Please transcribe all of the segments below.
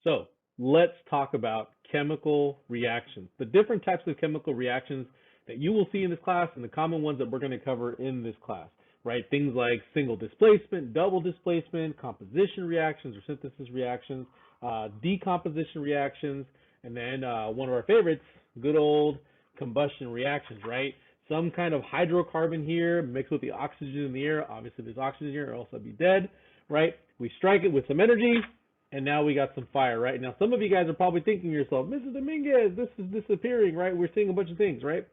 So let's talk about chemical reactions, the different types of chemical reactions that you will see in this class and the common ones that we're going to cover in this class, right? Things like single displacement, double displacement, composition reactions or synthesis reactions, decomposition reactions, and then one of our favorites, good old combustion reactions, right? Some kind of hydrocarbon here mixed with the oxygen in the air. Obviously, there's oxygen here, or else I'd be dead, right? We strike it with some energy, and now we got some fire, right? Now, some of you guys are probably thinking to yourself, Mrs. Dominguez, this is disappearing, right? We're seeing a bunch of things, right?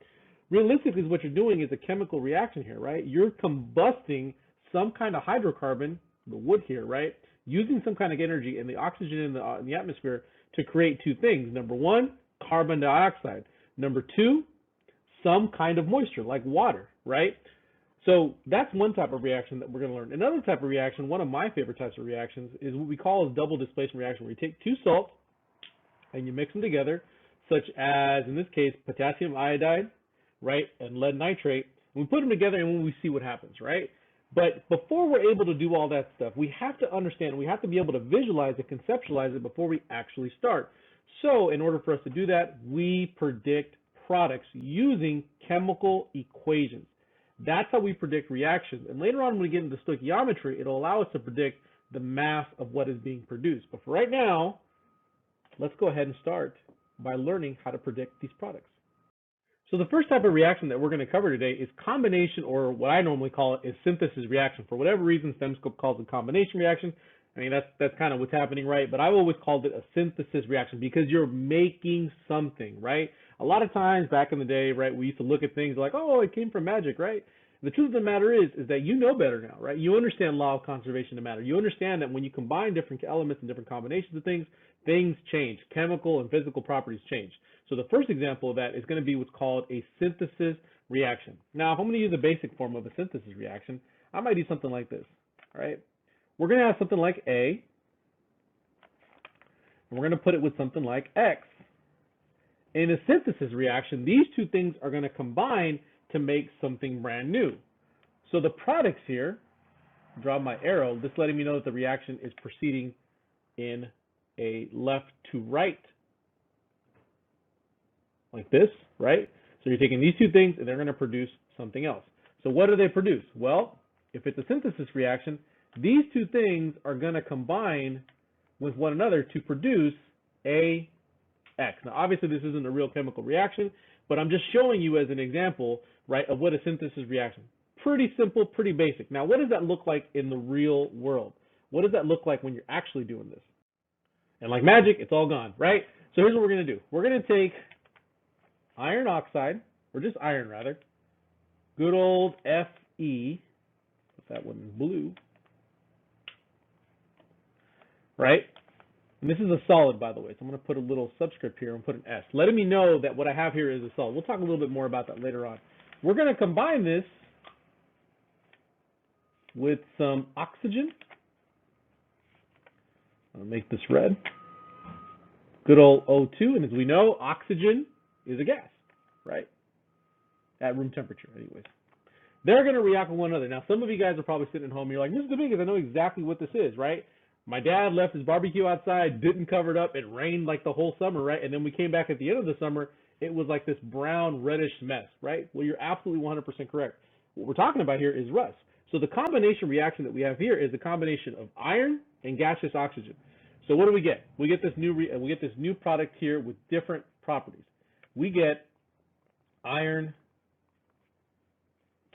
Realistically, what you're doing is a chemical reaction here, right? You're combusting some kind of hydrocarbon, the wood here, right? Using some kind of energy and the oxygen in the atmosphere to create two things. Number one, carbon dioxide. Number two, some kind of moisture like water, right? So that's one type of reaction that we're going to learn. Another type of reaction, one of my favorite types of reactions, is what we call a double displacement reaction, where you take two salts and you mix them together, such as, in this case, potassium iodide, right, and lead nitrate. We put them together and we see what happens, right? But before we're able to do all that stuff, we have to understand, we have to be able to visualize and conceptualize it before we actually start. So in order for us to do that, we predict products using chemical equations. That's how we predict reactions. And later on, when we get into stoichiometry, it'll allow us to predict the mass of what is being produced. But for right now, let's go ahead and start by learning how to predict these products. So the first type of reaction that we're going to cover today is combination, or what I normally call it is synthesis reaction. For whatever reason, STEMscope calls it combination reaction. I mean, that's kind of what's happening, right? But I've always called it a synthesis reaction because you're making something, right? A lot of times back in the day, right, we used to look at things like, oh, it came from magic, right? The truth of the matter is that you know better now, right? You understand law of conservation of matter. You understand that when you combine different elements and different combinations of things, things change. Chemical and physical properties change. So the first example of that is going to be what's called a synthesis reaction. Now, if I'm going to use a basic form of a synthesis reaction, I might do something like this, all right? We're going to have something like A, and we're going to put it with something like X. In a synthesis reaction, these two things are going to combine to make something brand new. So the products here, draw my arrow, just letting me know that the reaction is proceeding in a left to right, like this, right? So you're taking these two things and they're going to produce something else. So what do they produce? Well, if it's a synthesis reaction, these two things are going to combine with one another to produce a X. Now, obviously, this isn't a real chemical reaction, but I'm just showing you as an example, right, of what a synthesis reaction. Pretty simple, pretty basic. Now, what does that look like in the real world? What does that look like when you're actually doing this? And like magic, it's all gone, right? So here's what we're going to do. We're going to take iron oxide, or just iron rather, good old Fe, put that one in blue, right? And this is a solid, by the way, so I'm going to put a little subscript here and put an S, letting me know that what I have here is a solid. We'll talk a little bit more about that later on. We're going to combine this with some oxygen. I'll make this red. Good old O2, and as we know, oxygen is a gas, right? At room temperature, anyways. They're going to react with one another. Now, some of you guys are probably sitting at home, you're like, Mr. Dominguez, I know exactly what this is, right? My dad left his barbecue outside, didn't cover it up. It rained like the whole summer, right? And then we came back at the end of the summer. It was like this brown, reddish mess, right? Well, you're absolutely 100% correct. What we're talking about here is rust. So the combination reaction that we have here is a combination of iron and gaseous oxygen. So what do we get? We get this new product here with different properties. We get iron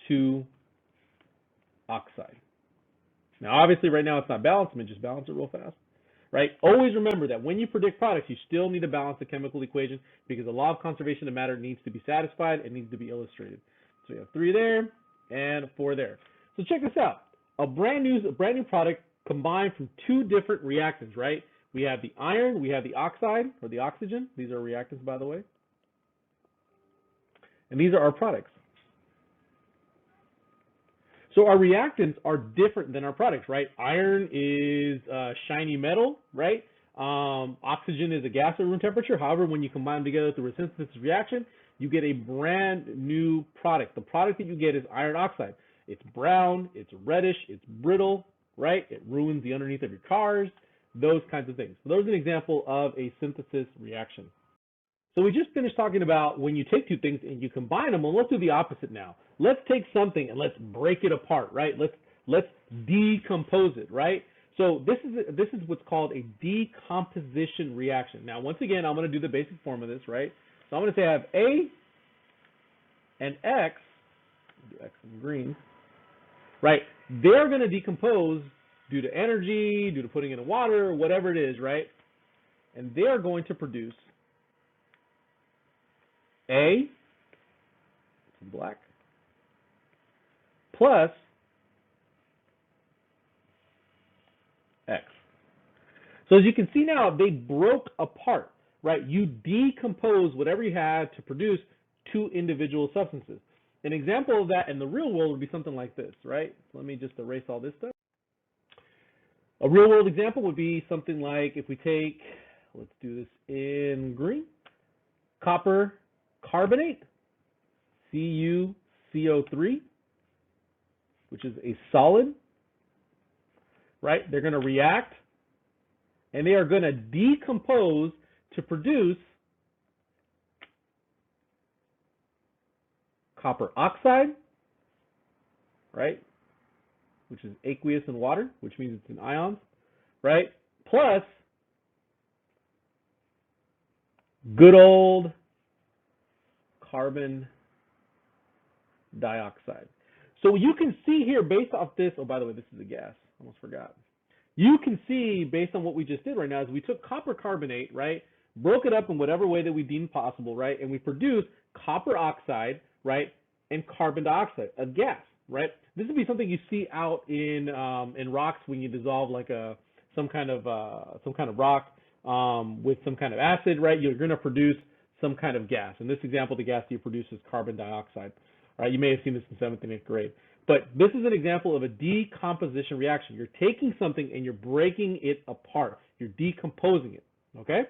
to oxide. Now, obviously, right now it's not balanced. Let me just balance it real fast, right? Always remember that when you predict products, you still need to balance the chemical equation because the law of conservation of matter needs to be satisfied. It needs to be illustrated. So we have 3 there and 4 there. So check this out. A brand new product combined from 2 different reactants, right? We have the iron, we have the oxide or the oxygen. These are reactants, by the way. And these are our products. So our reactants are different than our products, right? Iron is shiny metal, right? Oxygen is a gas at room temperature. However, when you combine them together through a synthesis reaction, you get a brand new product. The product that you get is iron oxide. It's brown, it's reddish, it's brittle, right? It ruins the underneath of your cars. those kinds of things. So there's an example of a synthesis reaction. So we just finished talking about when you take two things and you combine them. Well, let's do the opposite now. Let's take something and let's break it apart, right? Let's decompose it, right? So this is what's called a decomposition reaction. Now, once again, I'm going to do the basic form of this, right? So I'm going to say I have A and X, do X in green, right? They're going to decompose due to energy, due to putting it in water, whatever it is, right? And they are going to produce A, black, plus X. So as you can see now, they broke apart, right? You decompose whatever you had to produce two individual substances. An example of that in the real world would be something like this, right? So let me just erase all this stuff. A real world example would be something like if we take, let's do this in green, copper carbonate, CuCO3, which is a solid, right? They're going to react and they are going to decompose to produce copper oxide, right? Which is aqueous in water, which means it's in ions, right? Plus good old carbon dioxide. So you can see here based off this, oh, by the way, this is a gas, almost forgot. You can see based on what we just did right now is we took copper carbonate, right? Broke it up in whatever way that we deemed possible, right? And we produced copper oxide, right? And carbon dioxide, a gas, right? This would be something you see out in rocks when you dissolve like some kind of rock with some kind of acid, right? You're going to produce some kind of gas. In this example, the gas you produce is carbon dioxide. All right, you may have seen this in 7th and 8th grade. But this is an example of a decomposition reaction. You're taking something and you're breaking it apart. You're decomposing it, okay?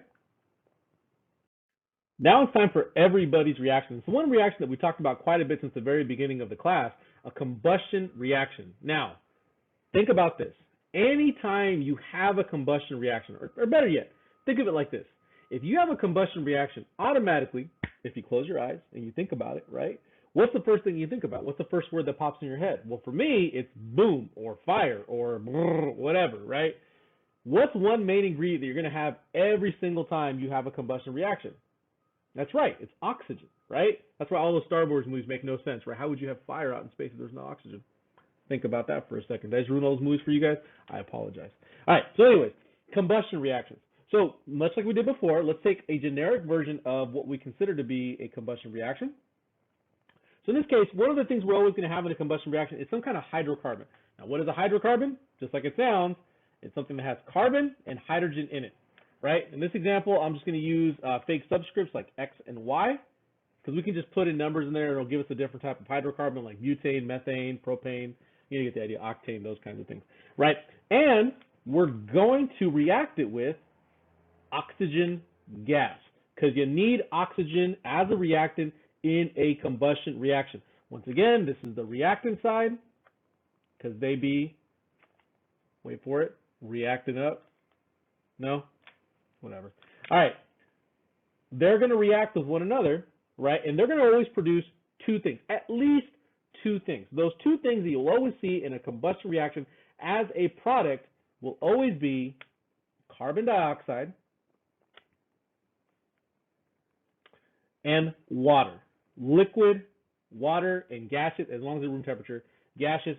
Now it's time for everybody's reaction. So one reaction that we talked about quite a bit since the very beginning of the class, a combustion reaction. Now, think about this. Anytime you have a combustion reaction, or better yet, think of it like this. If you have a combustion reaction, automatically, if you close your eyes and you think about it, right? What's the first thing you think about? What's the first word that pops in your head? Well, for me, it's boom or fire or whatever, right? What's one main ingredient that you're going to have every single time you have a combustion reaction? That's right, it's oxygen, right? That's why all those Star Wars movies make no sense, right? How would you have fire out in space if there's no oxygen? Think about that for a second. Did I just ruin all those movies for you guys? I apologize. All right, so anyways, combustion reactions. So much like we did before, let's take a generic version of what we consider to be a combustion reaction. So in this case, one of the things we're always going to have in a combustion reaction is some kind of hydrocarbon. Now, what is a hydrocarbon? Just like it sounds, it's something that has carbon and hydrogen in it, right? In this example, I'm just going to use fake subscripts like X and Y, because we can just put in numbers in there and it'll give us a different type of hydrocarbon like butane, methane, propane, you get the idea, octane, those kinds of things, right? And we're going to react it with oxygen gas, because you need oxygen as a reactant in a combustion reaction. Once again, this is the reactant side, because they be, wait for it, reacting up. No? Whatever. All right. They're going to react with one another, right? And they're going to always produce two things, at least two things. Those two things that you'll always see in a combustion reaction as a product will always be carbon dioxide and water. Liquid, water, and gaseous, as long as they're room temperature, gaseous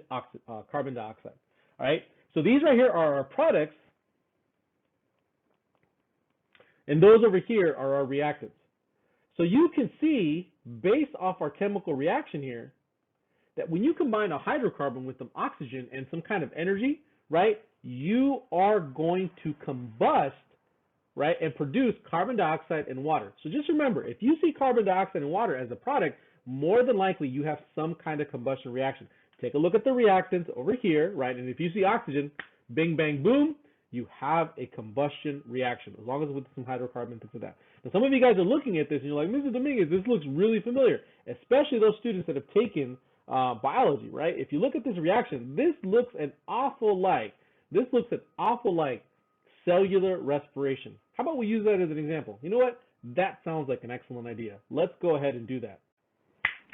carbon dioxide. All right? So these right here are our products, and those over here are our reactants. So you can see, based off our chemical reaction here, that when you combine a hydrocarbon with some oxygen and some kind of energy, right, you are going to combust, right, and produce carbon dioxide and water. So just remember, if you see carbon dioxide and water as a product, more than likely you have some kind of combustion reaction. Take a look at the reactants over here, right, and if you see oxygen, bing, bang, boom, you have a combustion reaction, as long as with some hydrocarbon and things like that. Now, some of you guys are looking at this and you're like, Mr. Dominguez, this looks really familiar, especially those students that have taken biology, right? If you look at this reaction, this looks an awful like cellular respiration. How about we use that as an example? You know what? That sounds like an excellent idea. Let's go ahead and do that.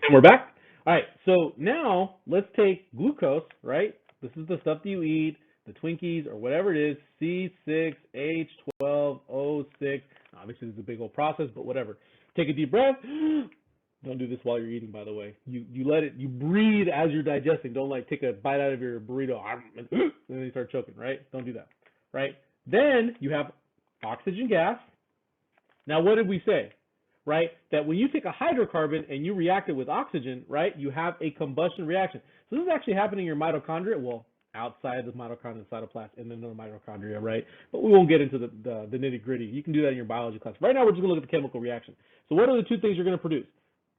And we're back. All right, so now let's take glucose, right? This is the stuff that you eat, the Twinkies or whatever it is, C6H12O6. Obviously, this is a big old process, but whatever. Take a deep breath. Don't do this while you're eating, by the way. You let it, you breathe as you're digesting. Don't like take a bite out of your burrito and then you start choking, right? Don't do that, right? Then you have oxygen gas. Now, what did we say? Right? That when you take a hydrocarbon and you react it with oxygen, right, you have a combustion reaction. So this is actually happening in your mitochondria, well, outside the mitochondria, cytoplasm, and then the mitochondria, right? But we won't get into the nitty gritty. You can do that in your biology class. Right now, we're just going to look at the chemical reaction. So what are the two things you're going to produce?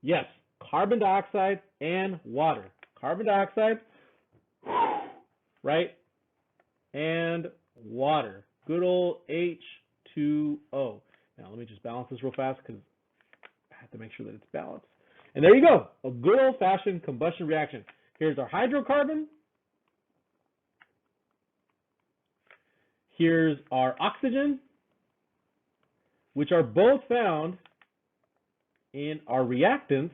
Yes, carbon dioxide and water. Carbon dioxide, right, and water. Good old H2O. Now, let me just balance this real fast because I have to make sure that it's balanced. And there you go, a good old-fashioned combustion reaction. Here's our hydrocarbon. Here's our oxygen, which are both found in our reactants,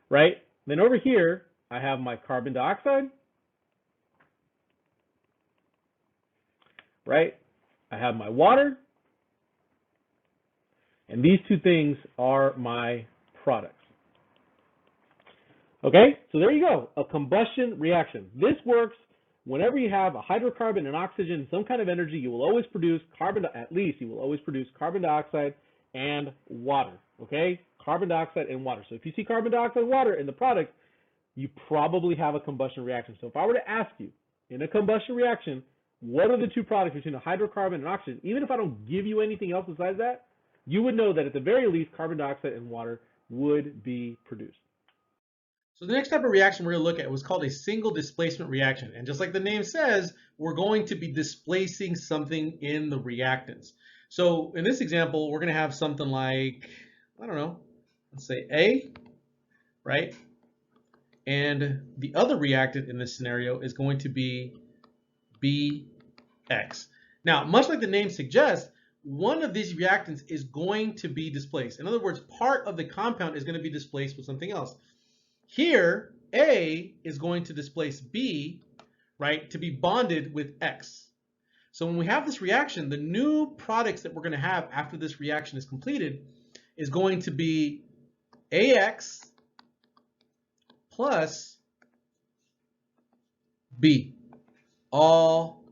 right? Then over here, I have my carbon dioxide, right? I have my water. And these two things are my products. Okay, so there you go, a combustion reaction. This works whenever you have a hydrocarbon and oxygen, some kind of energy, you will always produce at least you will always produce carbon dioxide and water, okay? Carbon dioxide and water. So if you see carbon dioxide and water in the product, you probably have a combustion reaction. So if I were to ask you, in a combustion reaction, what are the two products between a hydrocarbon and oxygen? Even if I don't give you anything else besides that, you would know that at the very least, carbon dioxide and water would be produced. So the next type of reaction we're going to look at was called a single displacement reaction. And just like the name says, we're going to be displacing something in the reactants. So in this example, we're going to have something like, I don't know, let's say A, right? And the other reactant in this scenario is going to be BX. Now, much like the name suggests, one of these reactants is going to be displaced. In other words, part of the compound is going to be displaced with something else. Here, A is going to displace B, right, to be bonded with X. So when we have this reaction, the new products that we're going to have after this reaction is completed is going to be AX plus B, all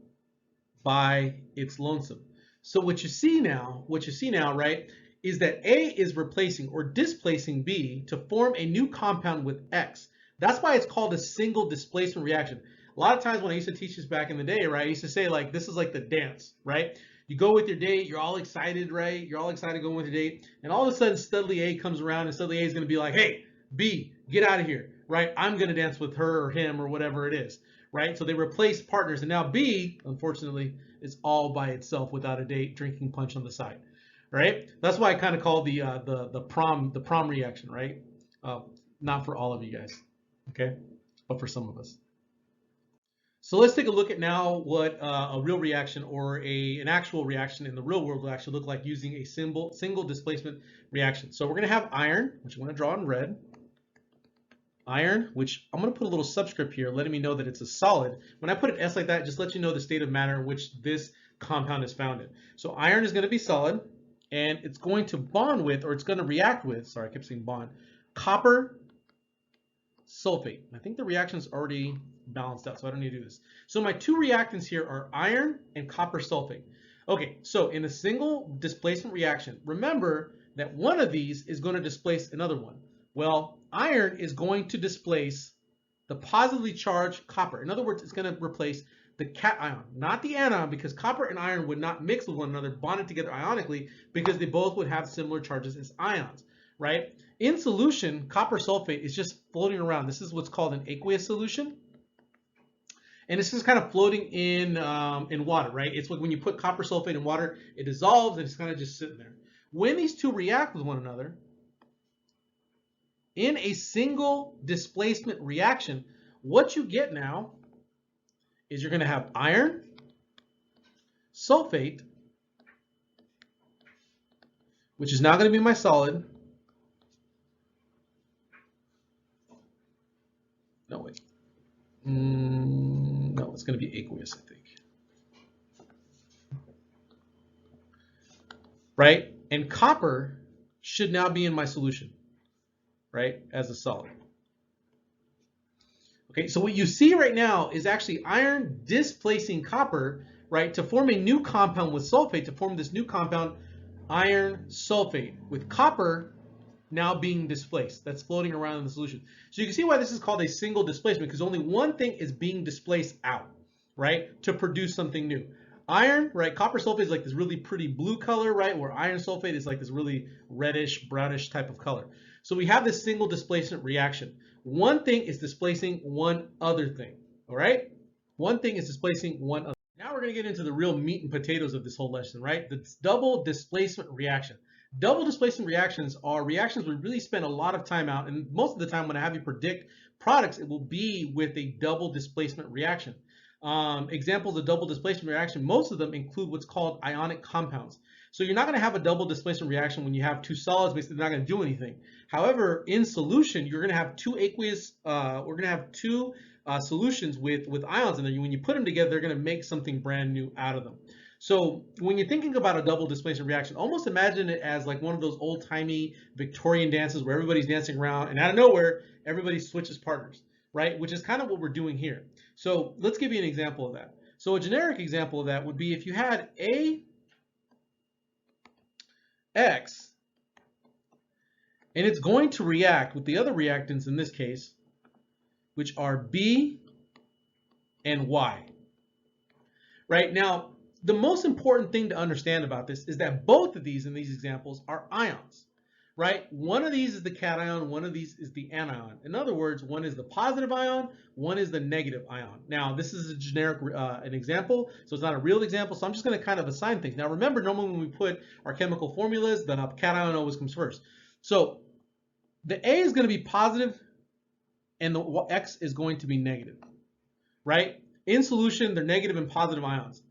by its lonesome. So what you see now, right, is that A is replacing or displacing B to form a new compound with X. That's why it's called a single displacement reaction. A lot of times when I used to teach this back in the day, right, I used to say like, this is like the dance, right? You go with your date, you're all excited, right? You're all excited going with your date, and all of a sudden Studley A comes around and Studley A is going to be like, hey, B, get out of here, right? I'm going to dance with her or him or whatever it is, right? So they replace partners, and now B, unfortunately, is all by itself without a date, drinking punch on the side, right? That's why I kind of call the prom reaction, right? Not for all of you guys, okay, but for some of us. So let's take a look at now what a real reaction or an actual reaction in the real world will actually look like using a single displacement reaction. So we're going to have iron, which I'm going to draw in red. Iron, which I'm going to put a little subscript here letting me know that it's a solid. When I put an S like that, just let you know the state of matter in which this compound is found in. So iron is going to be solid, and it's going to bond with, or it's going to react with, sorry, I kept saying bond, copper sulfate. I think the reaction is already balanced out, so I don't need to do this. So my two reactants here are iron and copper sulfate. Okay, so in a single displacement reaction, remember that one of these is going to displace another one. Well, iron is going to displace the positively charged copper. In other words, it's going to replace the cation, not the anion, because copper and iron would not mix with one another, bonded together ionically, because they both would have similar charges as ions, right? In solution, copper sulfate is just floating around. This is what's called an aqueous solution. And this is kind of floating in water, right? It's like when you put copper sulfate in water, it dissolves and it's kind of just sitting there. When these two react with one another, in a single displacement reaction, what you get now is you're going to have iron sulfate, which is now going to be my solid. No, wait. No, it's going to be aqueous, I think. Right? And copper should now be in my solution, right, as a solid. Okay, so what you see right now is actually iron displacing copper, right, to form a new compound with sulfate, to form this new compound, iron sulfate, with copper now being displaced. That's floating around in the solution. So you can see why this is called a single displacement, because only one thing is being displaced out, right, to produce something new. Iron, right, copper sulfate is like this really pretty blue color, right, where iron sulfate is like this really reddish, brownish type of color. So we have this single displacement reaction. One thing is displacing one other thing, all right? One thing is displacing one other. Now we're going to get into the real meat and potatoes of this whole lesson, right? The double displacement reaction. Double displacement reactions are reactions we really spend a lot of time out, and most of the time when I have you predict products, it will be with a double displacement reaction. Examples of double displacement reaction, most of them include what's called ionic compounds. So you're not going to have a double displacement reaction when you have two solids, basically they're not going to do anything. However, in solution, you're going to have two aqueous, we're going to have two solutions with ions in there. When you put them together, they're going to make something brand new out of them. So when you're thinking about a double displacement reaction, almost imagine it as like one of those old-timey Victorian dances where everybody's dancing around and out of nowhere, everybody switches partners, right? Which is kind of what we're doing here. So let's give you an example of that. So a generic example of that would be if you had AX, and it's going to react with the other reactants in this case, which are B and Y. Right? Now, the most important thing to understand about this is that both of these in these examples are ions. Right? One of these is the cation, one of these is the anion. In other words, one is the positive ion, one is the negative ion. Now, this is a generic an example, so it's not a real example, so I'm just going to kind of assign things. Now, remember, normally when we put our chemical formulas, the cation always comes first. So the A is going to be positive, and the X is going to be negative. Right? In solution, they're negative and positive ions.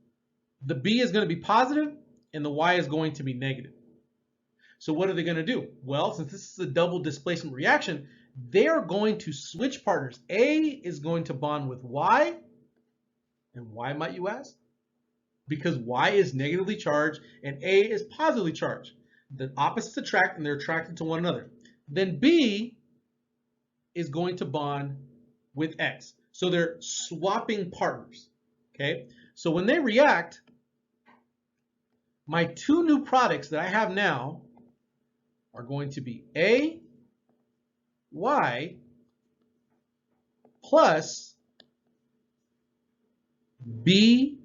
The B is going to be positive, and the Y is going to be negative. So what are they going to do? Well, since this is a double displacement reaction, they're going to switch partners. A is going to bond with Y. And why, might you ask? Because Y is negatively charged and A is positively charged. The opposites attract and they're attracted to one another. Then B is going to bond with X. So they're swapping partners. Okay? So when they react, my two new products that I have now are going to be AY plus BX.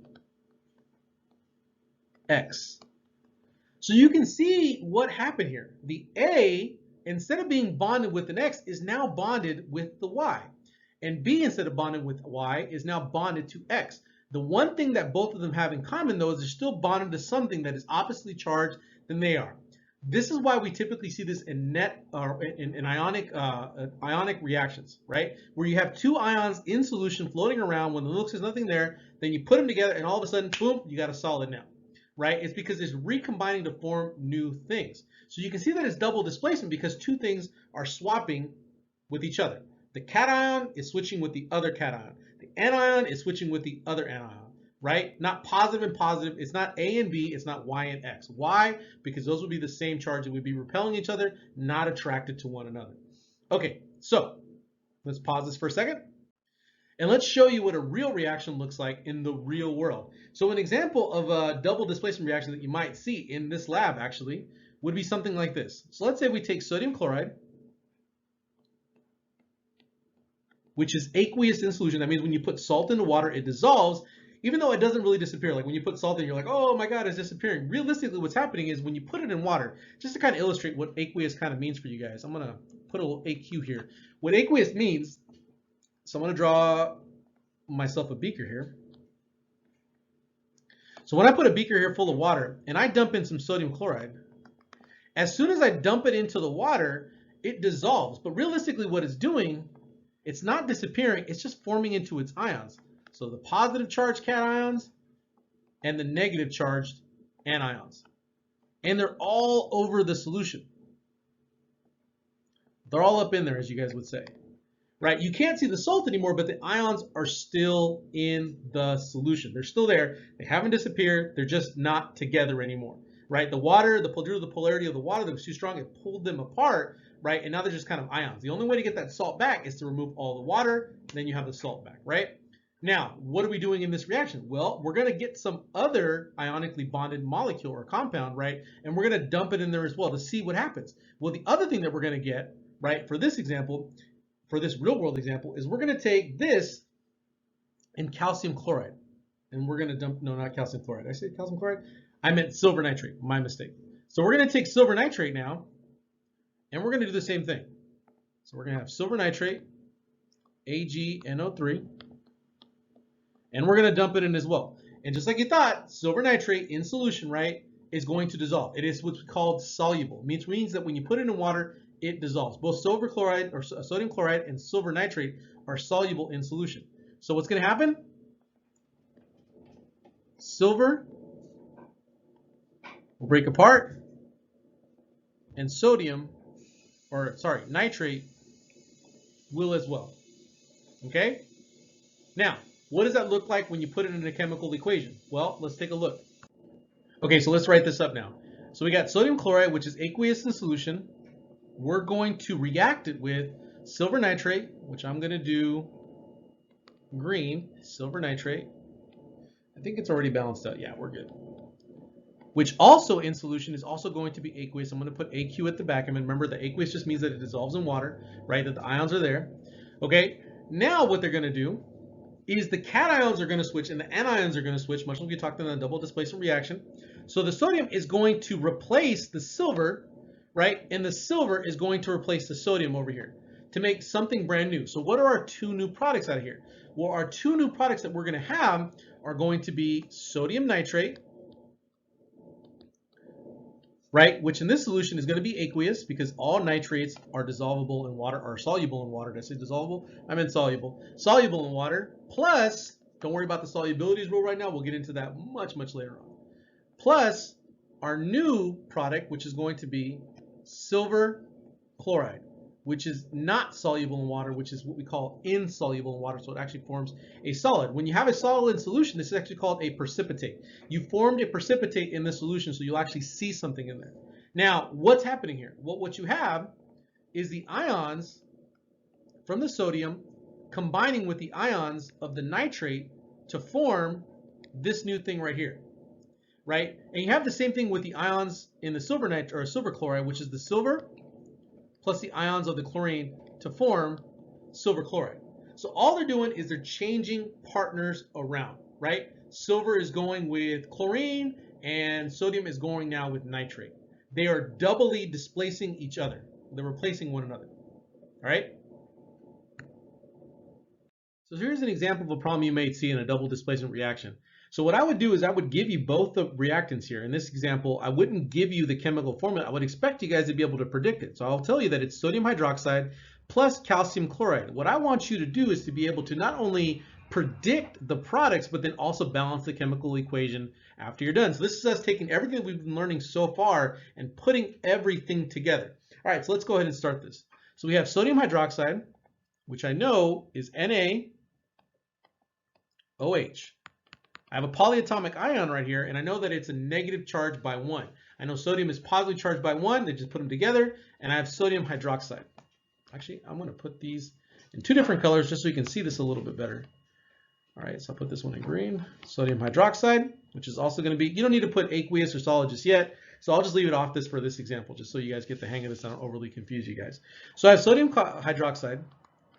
So you can see what happened here. The A, instead of being bonded with an X, is now bonded with the Y. And B, instead of bonded with Y, is now bonded to X. The one thing that both of them have in common, though, is they're still bonded to something that is oppositely charged than they are. This is why we typically see this in ionic reactions, right? Where you have two ions in solution floating around. When it looks there's nothing there, then you put them together, and all of a sudden, boom, you got a solid now, right? It's because it's recombining to form new things. So you can see that it's double displacement because two things are swapping with each other. The cation is switching with the other cation. The anion is switching with the other anion. Right? Not positive and positive. It's not A and B. It's not Y and X. Why? Because those would be the same charge and would be repelling each other, not attracted to one another. Okay, so let's pause this for a second. And let's show you what a real reaction looks like in the real world. So an example of a double displacement reaction that you might see in this lab actually would be something like this. So let's say we take sodium chloride, which is aqueous in solution. That means when you put salt into water, it dissolves, even though it doesn't really disappear. Like when you put salt in, you're like, oh my God, it's disappearing. Realistically, what's happening is when you put it in water, just to kind of illustrate what aqueous kind of means for you guys, I'm going to put a little AQ here. What aqueous means, so I'm going to draw myself a beaker here. So when I put a beaker here full of water and I dump in some sodium chloride, as soon as I dump it into the water, it dissolves. But realistically, what it's doing, it's not disappearing, it's just forming into its ions. So the positive charged cations and the negative charged anions. And they're all over the solution. They're all up in there, as you guys would say. Right? You can't see the salt anymore, but the ions are still in the solution. They're still there. They haven't disappeared. They're just not together anymore. Right? The water, due to the polarity of the water that was too strong, it pulled them apart. Right? And now they're just kind of ions. The only way to get that salt back is to remove all the water. Then you have the salt back. Right? Now, what are we doing in this reaction? Well, we're going to get some other ionically bonded molecule or compound, right? And we're going to dump it in there as well to see what happens. Well, the other thing that we're going to get, right, for this example, for this real world example, is we're going to take this and calcium chloride. And we're going to dump, no, not calcium chloride. Did I say calcium chloride? I meant silver nitrate, my mistake. So we're going to take silver nitrate now, and we're going to do the same thing. So we're going to have silver nitrate, AgNO3, and we're going to dump it in as well. And just like you thought, silver nitrate in solution, right, is going to dissolve. It is what's called soluble. It means that when you put it in water, it dissolves. Both silver chloride or sodium chloride and silver nitrate are soluble in solution. So what's going to happen? Silver will break apart, and nitrate will as well. Okay? Now, what does that look like when you put it in a chemical equation? Well, let's take a look. Okay, so let's write this up now. So we got sodium chloride, which is aqueous in solution. We're going to react it with silver nitrate, which I'm going to do green, silver nitrate. I think it's already balanced out. Yeah, we're good. Which also in solution is also going to be aqueous. I'm going to put AQ at the back. And remember, the aqueous just means that it dissolves in water, right? That the ions are there. Okay, now what they're going to do is the cations are going to switch and the anions are going to switch, much like we talked in the double displacement reaction. So the sodium is going to replace the silver, right? And the silver is going to replace the sodium over here to make something brand new. So what are our two new products out of here? Well, our two new products that we're going to have are going to be sodium nitrate, right? Which in this solution is going to be aqueous because all nitrates are dissolvable in water, or soluble in water. Did I say dissolvable? I meant soluble. Soluble in water, plus, don't worry about the solubilities rule right now. We'll get into that much, much later on. Plus our new product, which is going to be silver chloride, which is not soluble in water, which is what we call insoluble in water. So it actually forms a solid. When you have a solid in solution, this is actually called a precipitate. You formed a precipitate in the solution, so you'll actually see something in there. Now, what's happening here? Well, what you have is the ions from the sodium combining with the ions of the nitrate to form this new thing right here, right? And you have the same thing with the ions in the silver nitrate or silver chloride, which is the silver plus the ions of the chlorine to form silver chloride. So all they're doing is they're changing partners around, right? Silver is going with chlorine and sodium is going now with nitrate. They are doubly displacing each other. They're replacing one another, all right? So here's an example of a problem you may see in a double displacement reaction. So what I would do is I would give you both the reactants here. In this example, I wouldn't give you the chemical formula. I would expect you guys to be able to predict it. So I'll tell you that it's sodium hydroxide plus calcium chloride. What I want you to do is to be able to not only predict the products, but then also balance the chemical equation after you're done. So this is us taking everything that we've been learning so far and putting everything together. All right, so let's go ahead and start this. So we have sodium hydroxide, which I know is NaOH. I have a polyatomic ion right here, and I know that it's a negative charge by 1. I know sodium is positively charged by 1. They just put them together, and I have sodium hydroxide. Actually, I'm going to put these in 2 different colors just so you can see this a little bit better. All right, so I'll put this one in green, sodium hydroxide, which is also going to be, you don't need to put aqueous or solid just yet, so I'll just leave it off this for this example, just so you guys get the hang of this. I don't overly confuse you guys. So I have sodium hydroxide,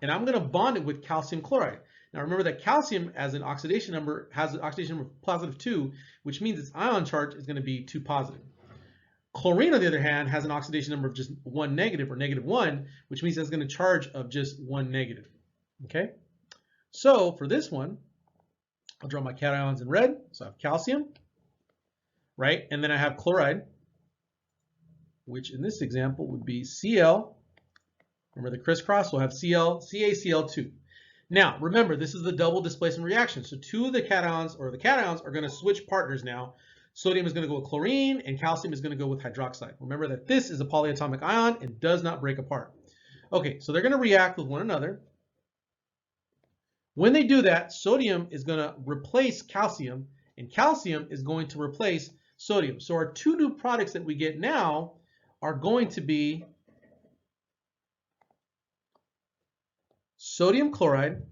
and I'm going to bond it with calcium chloride. Now remember that calcium as an oxidation number has an oxidation number of positive 2, which means its ion charge is going to be 2 positive. Chlorine, on the other hand, has an oxidation number of just 1 negative or negative 1, which means it's going to charge of just 1 negative. Okay? So for this one, I'll draw my cations in red. So I have calcium, right? And then I have chloride, which in this example would be Cl. Remember the crisscross, we'll have Cl, CaCl2. Now, remember, this is the double displacement reaction. So two of the cations, or the cations, are going to switch partners now. Sodium is going to go with chlorine, and calcium is going to go with hydroxide. Remember that this is a polyatomic ion and does not break apart. Okay, so they're going to react with one another. When they do that, sodium is going to replace calcium, and calcium is going to replace sodium. So our two new products that we get now are going to be sodium chloride,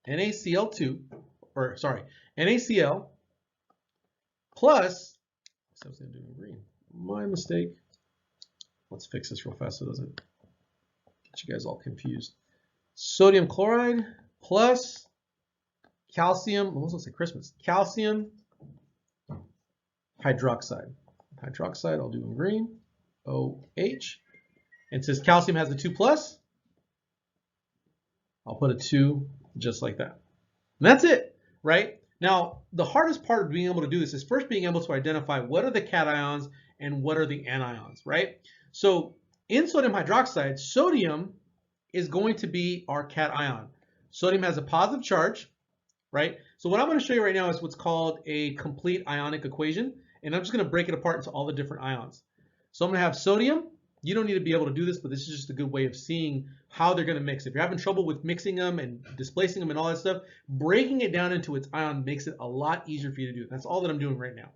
NaCl2, or sorry, NaCl plus, I was going to do in green. My mistake. Let's fix this real fast so it doesn't get you guys all confused. Sodium chloride plus calcium, almost looks like Christmas, calcium hydroxide. Hydroxide, I'll do in green, OH. And since calcium has a 2 plus, I'll put a 2 just like that. And that's it, right? Now, the hardest part of being able to do this is first being able to identify what are the cations and what are the anions, right? So in sodium hydroxide, sodium is going to be our cation. Sodium has a positive charge, right? So what I'm going to show you right now is what's called a complete ionic equation, and I'm just going to break it apart into all the different ions. So I'm going to have sodium. You don't need to be able to do this, but this is just a good way of seeing how they're going to mix. If you're having trouble with mixing them and displacing them and all that stuff, breaking it down into its ion makes it a lot easier for you to do. That's all that I'm doing right now.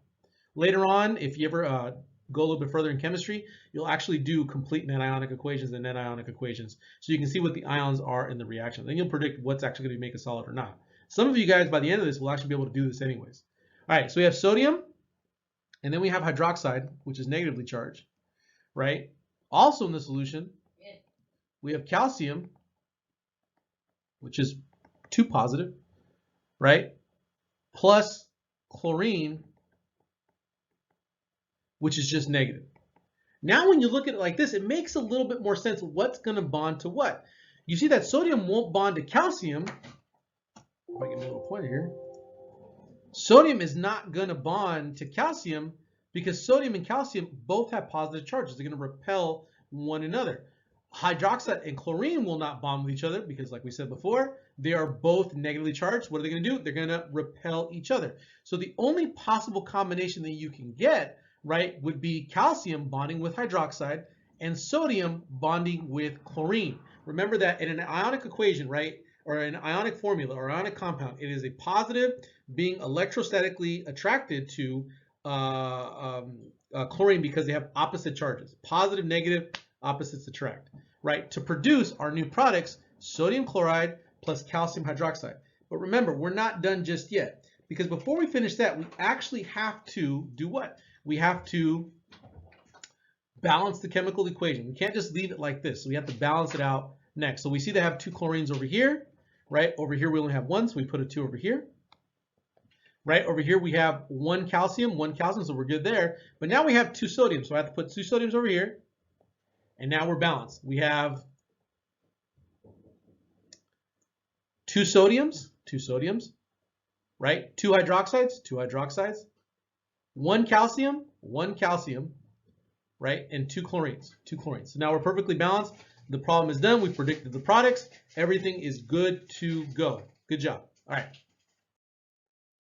Later on, if you ever go a little bit further in chemistry, you'll actually do complete net ionic equations and net ionic equations, so you can see what the ions are in the reaction. Then you'll predict what's actually going to make a solid or not. Some of you guys, by the end of this, will actually be able to do this anyways. All right, so we have sodium, and then we have hydroxide, which is negatively charged, right? Also in the solution, we have calcium, which is 2 positive, right? Plus chlorine, which is just negative. Now when you look at it like this, it makes a little bit more sense of what's going to bond to what. You see that sodium won't bond to calcium. If I can do a little pointer here. Sodium is not going to bond to calcium because sodium and calcium both have positive charges. They're going to repel one another. Hydroxide and chlorine will not bond with each other because, like we said before, they are both negatively charged. What are they going to do? They're going to repel each other. So the only possible combination that you can get, right, would be calcium bonding with hydroxide and sodium bonding with chlorine. Remember that in an ionic equation, right, or an ionic formula or ionic compound, it is a positive being electrostatically attracted to chlorine because they have opposite charges. Positive, negative, opposites attract, right? To produce our new products, sodium chloride plus calcium hydroxide. But remember, we're not done just yet, because before we finish that, we actually have to do what? We have to balance the chemical equation. We can't just leave it like this. So we have to balance it out next. So we see they have 2 chlorines over here, right? Over here we only have 1, so we put a 2 over here. Right, over here we have 1 calcium, so we're good there. But now we have 2 sodiums, so I have to put 2 sodiums over here. And now we're balanced. We have 2 sodiums, right? 2 hydroxides, 1 calcium, right? And 2 chlorines. So now we're perfectly balanced. The problem is done. We've predicted the products. Everything is good to go. Good job. All right.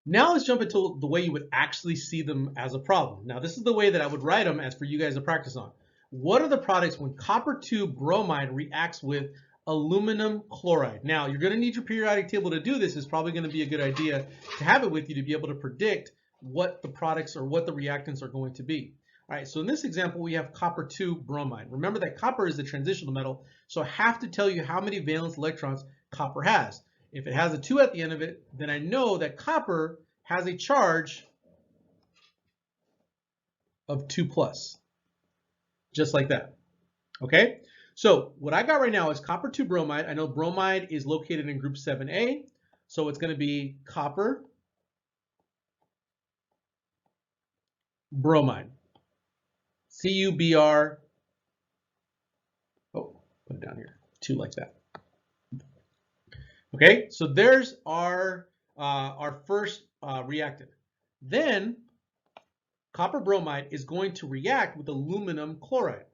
Now let's jump into the way you would actually see them as a problem. Now this is the way that I would write them as for you guys to practice on. What are the products when copper 2 bromide reacts with aluminum chloride? Now you're going to need your periodic table to do this. It's probably going to be a good idea to have it with you to be able to predict what the products or what the reactants are going to be. All right, so in this example, we have copper 2 bromide. Remember that copper is a transitional metal, so I have to tell you how many valence electrons copper has. If it has a 2 at the end of it, then I know that copper has a charge of 2 plus, just like that. Okay, so what I got right now is copper 2 bromide. I know bromide is located in group 7A, so it's going to be copper bromide. CuBr, oh, put it down here, 2 like that. Okay, so there's our first reactant. Then copper bromide is going to react with aluminum chloride.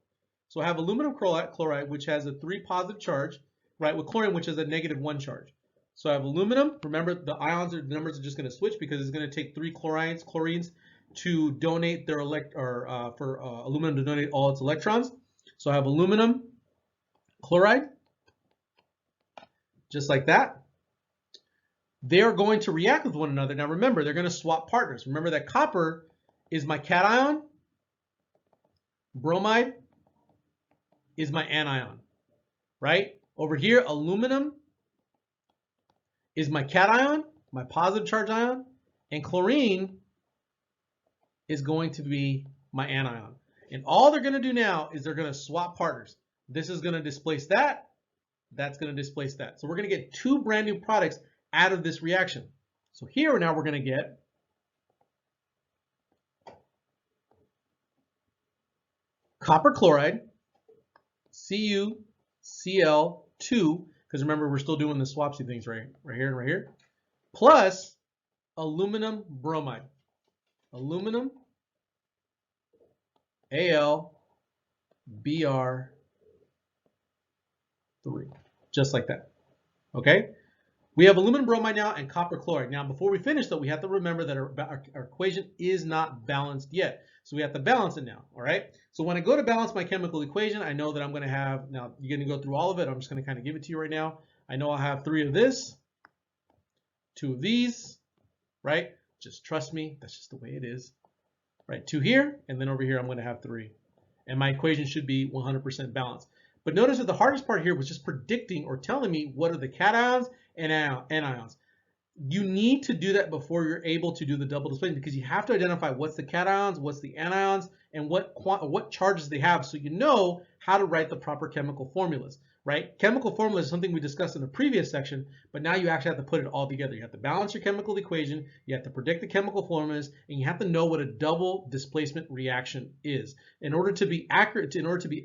So I have aluminum chloride, which has a 3 positive charge, right, with chlorine, which has a -1 charge. So I have aluminum. Remember, the ions, the numbers are just going to switch because it's going to take 3 chlorines to donate their aluminum to donate all its electrons. So I have aluminum chloride, just like that. They are going to react with one another. Now remember, they're going to swap partners. Remember that copper is my cation, bromide is my anion, right? Over here, aluminum is my cation, my positive charge ion, and chlorine is going to be my anion. And all they're going to do now is they're going to swap partners. This is going to displace that. That's going to displace that. So we're going to get 2 brand new products out of this reaction. So here now we're going to get copper chloride, CuCl2, because remember we're still doing the swapsy things right here and right here, plus aluminum bromide. Aluminum AlBr3, just like that. Okay? We have aluminum bromide now and copper chloride. Now, before we finish, though, we have to remember that our equation is not balanced yet. So we have to balance it now, all right? So when I go to balance my chemical equation, I know that I'm going to have, now you're going to go through all of it. I'm just going to kind of give it to you right now. I know I'll have 3 of this, 2 of these, right? Just trust me. That's just the way it is, right? 2 here, and then over here, I'm going to have 3. And my equation should be 100% balanced. But notice that the hardest part here was just predicting or telling me what are the cations and anions. You need to do that before you're able to do the double displacement, because you have to identify what's the cations, what's the anions, and what charges they have, so you know how to write the proper chemical formulas, right? Chemical formulas is something we discussed in the previous section, but now you actually have to put it all together. You have to balance your chemical equation, you have to predict the chemical formulas, and you have to know what a double displacement reaction is in order to be accurate,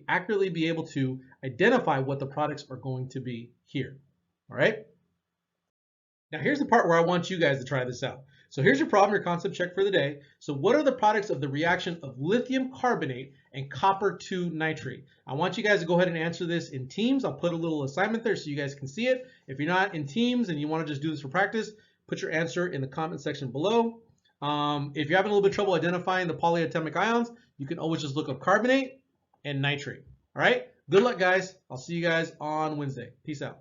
accurately be able to identify what the products are going to be here. All right? Now here's the part where I want you guys to try this out. So here's your problem, your concept check for the day. So what are the products of the reaction of lithium carbonate and copper 2 nitrate? I want you guys to go ahead and answer this in teams. I'll put a little assignment there so you guys can see it. If you're not in teams and you want to just do this for practice, put your answer in the comment section below. If you're having a little bit of trouble identifying the polyatomic ions, you can always just look up carbonate and nitrate. All right? Good luck, guys. I'll see you guys on Wednesday. Peace out.